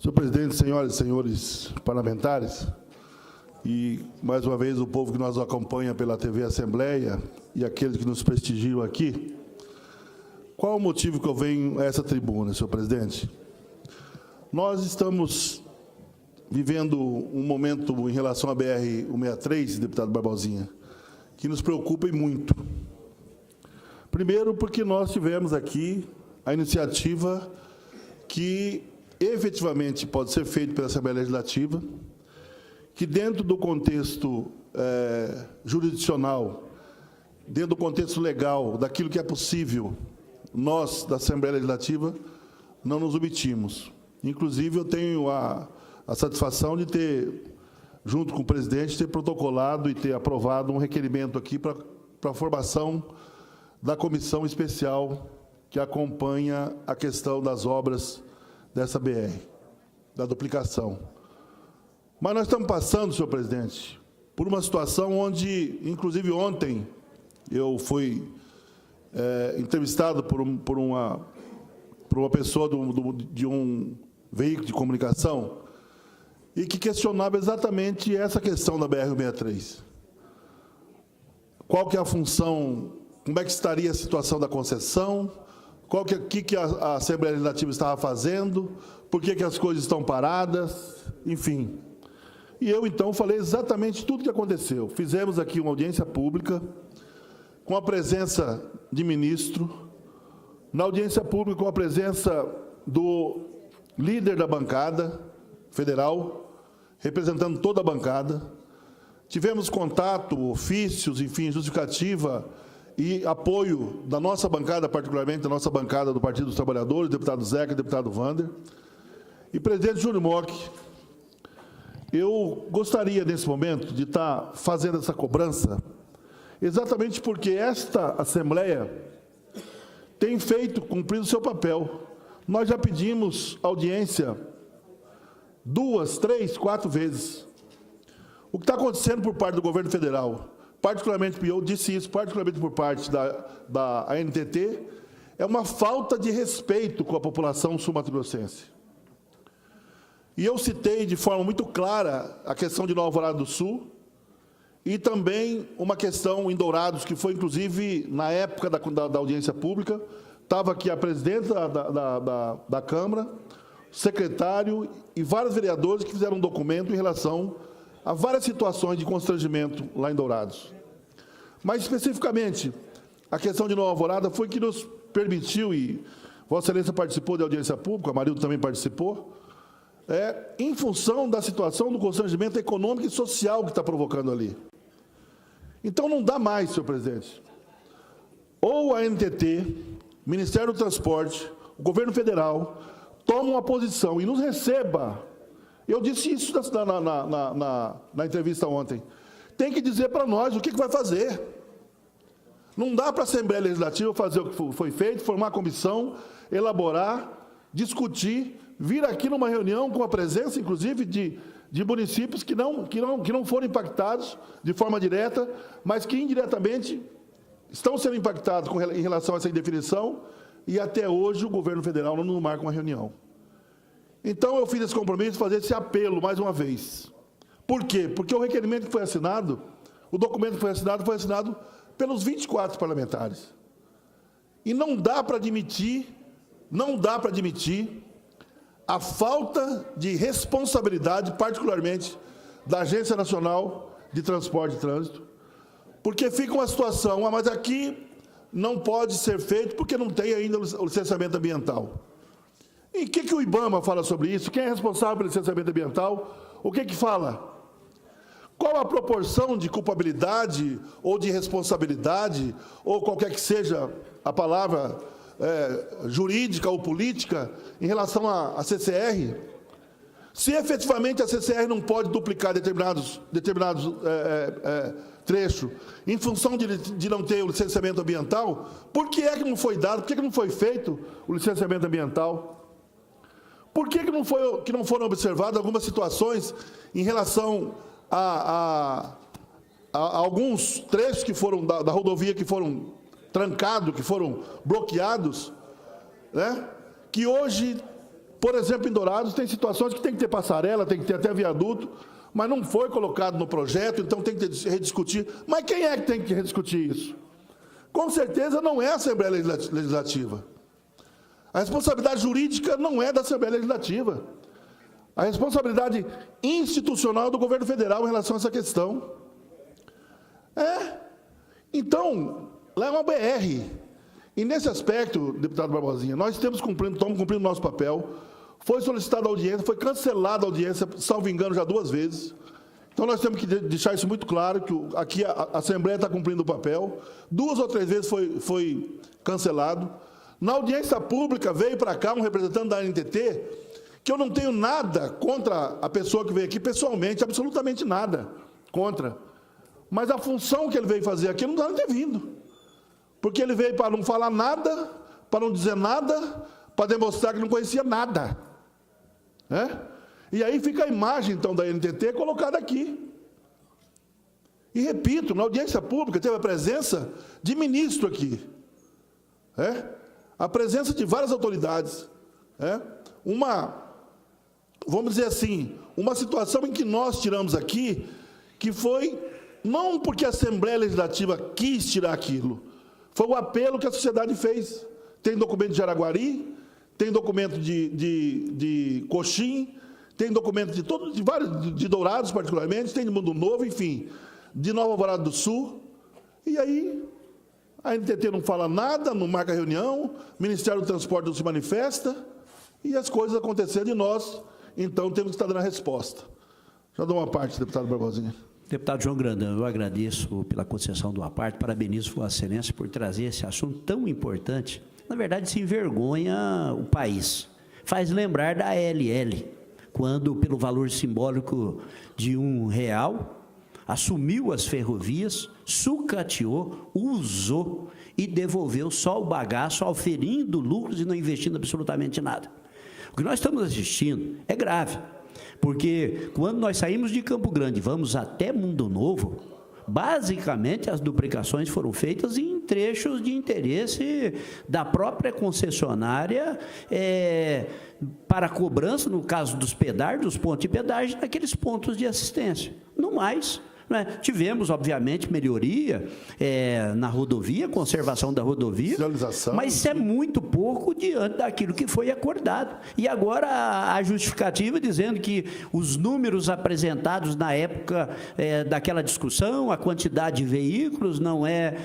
Senhor presidente, senhoras e senhores parlamentares, e, mais uma vez, o povo que nos acompanha pela TV Assembleia e aqueles que nos prestigiam aqui, qual o motivo que eu venho a essa tribuna, senhor presidente? Nós estamos vivendo um momento em relação à BR-163, deputado Barbosinha, que nos preocupa e muito. Primeiro, porque nós tivemos aqui a iniciativa que efetivamente pode ser feita pela Assembleia Legislativa, que dentro do contexto jurisdicional, dentro do contexto legal, daquilo que é possível, nós, da Assembleia Legislativa, não nos omitimos. Inclusive, eu tenho a satisfação de ter, junto com o presidente, ter protocolado e ter aprovado um requerimento aqui para a formação da comissão especial que acompanha a questão das obras dessa BR, da duplicação. Mas nós estamos passando, senhor presidente, por uma situação onde, inclusive ontem, eu fui entrevistado por uma pessoa de um veículo de comunicação e que questionava exatamente essa questão da BR-163. Qual que é a função, como é que estaria a situação da concessão, o que a Assembleia Legislativa estava fazendo, por que as coisas estão paradas, enfim. E eu, então, falei exatamente tudo o que aconteceu. Fizemos aqui uma audiência pública, com a presença de ministro, na audiência pública com a presença do líder da bancada federal, representando toda a bancada. Tivemos contato, ofícios, enfim, justificativa e apoio da nossa bancada, particularmente da nossa bancada do Partido dos Trabalhadores, deputado Zeca e deputado Wander. E, presidente Júnior Mock, eu gostaria, nesse momento, de estar fazendo essa cobrança, exatamente porque esta Assembleia tem cumprido o seu papel. Nós já pedimos audiência 2, 3, 4 vezes. O que está acontecendo por parte do governo federal, particularmente, eu disse isso, particularmente por parte da ANTT, é uma falta de respeito com a população sul-mato-grossense. E eu citei de forma muito clara a questão de Nova Alvorada do Sul e também uma questão em Dourados, que foi, inclusive, na época da audiência pública, estava aqui a presidenta da Câmara, o secretário e vários vereadores que fizeram um documento em relação a várias situações de constrangimento lá em Dourados. Mas, especificamente, a questão de Nova Alvorada foi que nos permitiu, e Vossa Excelência participou da audiência pública, a Marildo também participou, em função da situação do constrangimento econômico e social que está provocando ali. Então, não dá mais, senhor presidente. Ou a ANTT, Ministério do Transporte, o governo federal, toma uma posição e nos receba. Eu disse isso na entrevista ontem. Tem que dizer para nós o que vai fazer. Não dá para a Assembleia Legislativa fazer o que foi feito, formar a comissão, elaborar, discutir, vir aqui numa reunião com a presença, inclusive, de municípios que não foram impactados de forma direta, mas que indiretamente estão sendo impactados em relação a essa indefinição, e até hoje o governo federal não marca uma reunião. Então, eu fiz esse compromisso de fazer esse apelo mais uma vez. Por quê? Porque o requerimento que foi assinado, o documento que foi assinado pelos 24 parlamentares. E não dá para admitir a falta de responsabilidade, particularmente da Agência Nacional de Transporte e Trânsito, porque fica uma situação, mas aqui não pode ser feito porque não tem ainda o licenciamento ambiental. E o que o IBAMA fala sobre isso? Quem é responsável pelo licenciamento ambiental? O que fala? Qual a proporção de culpabilidade ou de responsabilidade, ou qualquer que seja a palavra jurídica ou política, em relação à CCR? Se efetivamente a CCR não pode duplicar determinados trechos, em função de não ter o licenciamento ambiental, por que é que não foi dado, por que não foi feito o licenciamento ambiental? Por que não foram observadas algumas situações em relação a alguns trechos que foram da rodovia que foram trancados, que foram bloqueados, né? Que hoje Por exemplo, em Dourados, tem situações que tem que ter passarela, tem que ter até viaduto, mas não foi colocado no projeto, então tem que rediscutir. Mas quem é que tem que rediscutir isso? Com certeza não é a Assembleia Legislativa. A responsabilidade jurídica não é da Assembleia Legislativa. A responsabilidade institucional do governo federal em relação a essa questão. Então, lá é uma BR. E nesse aspecto, deputado Barbosinha, nós estamos cumprindo o nosso papel. Foi solicitada a audiência, foi cancelada a audiência, salvo engano, já 2 vezes. Então, nós temos que deixar isso muito claro, que aqui a Assembleia está cumprindo o papel. 2 ou 3 vezes foi cancelado. Na audiência pública, veio para cá um representante da ANTT, que eu não tenho nada contra a pessoa que veio aqui pessoalmente, absolutamente nada contra. Mas a função que ele veio fazer aqui não deve ter vindo. Porque ele veio para não falar nada, para não dizer nada, para demonstrar que não conhecia nada. E aí fica a imagem, então, da ANTT colocada aqui. E repito, na audiência pública teve a presença de ministro aqui. A presença de várias autoridades. Vamos dizer assim, uma situação em que nós tiramos aqui, que foi, não porque a Assembleia Legislativa quis tirar aquilo, foi o apelo que a sociedade fez. Tem documento de Araguari, tem documento de Coxim, tem documento de vários, de Dourados particularmente, tem de Mundo Novo, enfim, de Nova Alvorada do Sul. E aí, a ANTT não fala nada, não marca reunião, o Ministério do Transporte não se manifesta, e as coisas aconteceram e nós, então, temos que estar dando a resposta. Já dou uma parte, deputado Barbosinha. Deputado João Grandão, eu agradeço pela concessão do aparte, parabenizo Vossa Excelência por trazer esse assunto tão importante. Na verdade, se envergonha o país. Faz lembrar da ALL, quando, pelo valor simbólico de R$1, assumiu as ferrovias, sucateou, usou e devolveu só o bagaço, auferindo lucros e não investindo absolutamente nada. O que nós estamos assistindo é grave. Porque quando nós saímos de Campo Grande e vamos até Mundo Novo, basicamente as duplicações foram feitas em trechos de interesse da própria concessionária para cobrança, no caso dos pedágios, dos pontos de pedágio, naqueles pontos de assistência. No mais, tivemos, obviamente, melhoria na rodovia, conservação da rodovia, mas isso é muito pouco diante daquilo que foi acordado. E agora a justificativa dizendo que os números apresentados na época daquela discussão, a quantidade de veículos não é...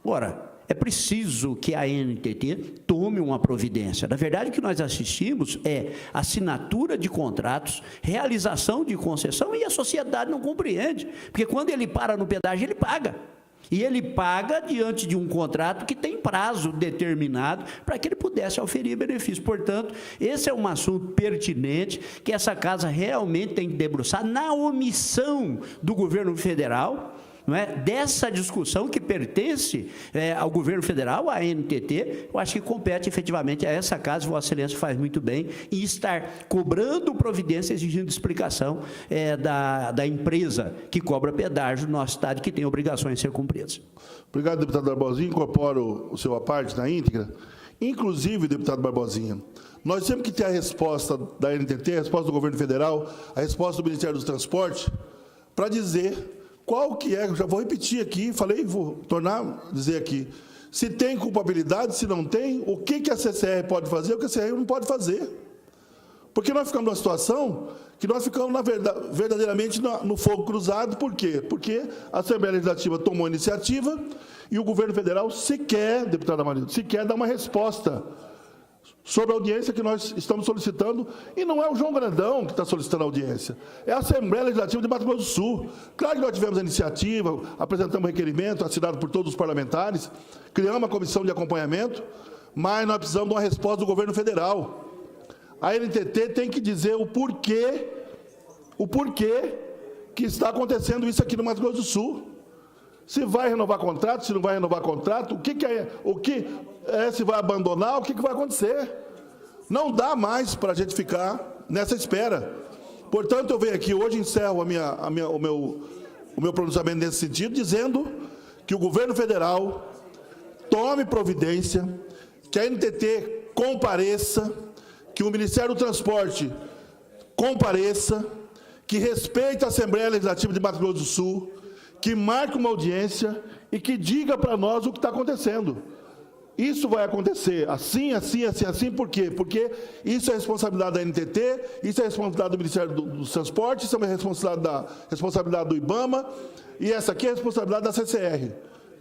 Ora, é preciso que a ANTT tome uma providência. Na verdade, o que nós assistimos é assinatura de contratos, realização de concessão, e a sociedade não compreende. Porque quando ele para no pedágio, ele paga. E ele paga diante de um contrato que tem prazo determinado para que ele pudesse oferir benefício. Portanto, esse é um assunto pertinente que essa casa realmente tem que debruçar na omissão do governo federal, dessa discussão que pertence ao governo federal, à ANTT. Eu acho que compete efetivamente a essa casa, Vossa Excelência faz muito bem, em estar cobrando providência, exigindo explicação da empresa que cobra pedágio no nosso estado, que tem obrigações a ser cumpridas. Obrigado, deputado Barbosinha. Incorporo o seu aparte na íntegra. Inclusive, deputado Barbosinha, nós temos que ter a resposta da ANTT, a resposta do governo federal, a resposta do Ministério do Transporte, para dizer qual que é, já vou repetir aqui, falei, vou dizer aqui, se tem culpabilidade, se não tem, o que a CCR pode fazer, o que a CCR não pode fazer. Porque nós ficamos numa situação que nós ficamos, verdadeiramente no fogo cruzado. Por quê? Porque a Assembleia Legislativa tomou a iniciativa e o governo federal sequer, deputado Amarildo, sequer dá uma resposta sobre a audiência que nós estamos solicitando, e não é o João Grandão que está solicitando a audiência, é a Assembleia Legislativa de Mato Grosso do Sul. Claro que nós tivemos a iniciativa, apresentamos um requerimento assinado por todos os parlamentares, criamos uma comissão de acompanhamento, mas nós precisamos de uma resposta do governo federal. A ANTT tem que dizer o porquê que está acontecendo isso aqui no Mato Grosso do Sul. Se vai renovar contrato, se não vai renovar contrato, se vai abandonar, o que vai acontecer? Não dá mais para a gente ficar nessa espera. Portanto, eu venho aqui hoje, encerro o meu pronunciamento nesse sentido, dizendo que o governo federal tome providência, que a ANTT compareça, que o Ministério do Transporte compareça, que respeite a Assembleia Legislativa de Mato Grosso do Sul, que marque uma audiência e que diga para nós o que está acontecendo. Isso vai acontecer assim, por quê? Porque isso é responsabilidade da NTT, isso é responsabilidade do Ministério do Transporte, isso é responsabilidade do IBAMA, e essa aqui é a responsabilidade da CCR,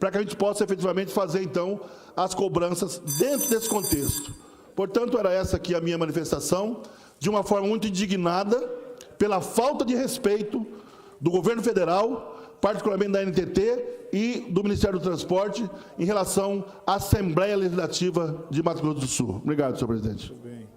para que a gente possa efetivamente fazer, então, as cobranças dentro desse contexto. Portanto, era essa aqui a minha manifestação, de uma forma muito indignada, pela falta de respeito do governo federal, particularmente da NTT e do Ministério do Transporte, em relação à Assembleia Legislativa de Mato Grosso do Sul. Obrigado, senhor presidente. Muito bem.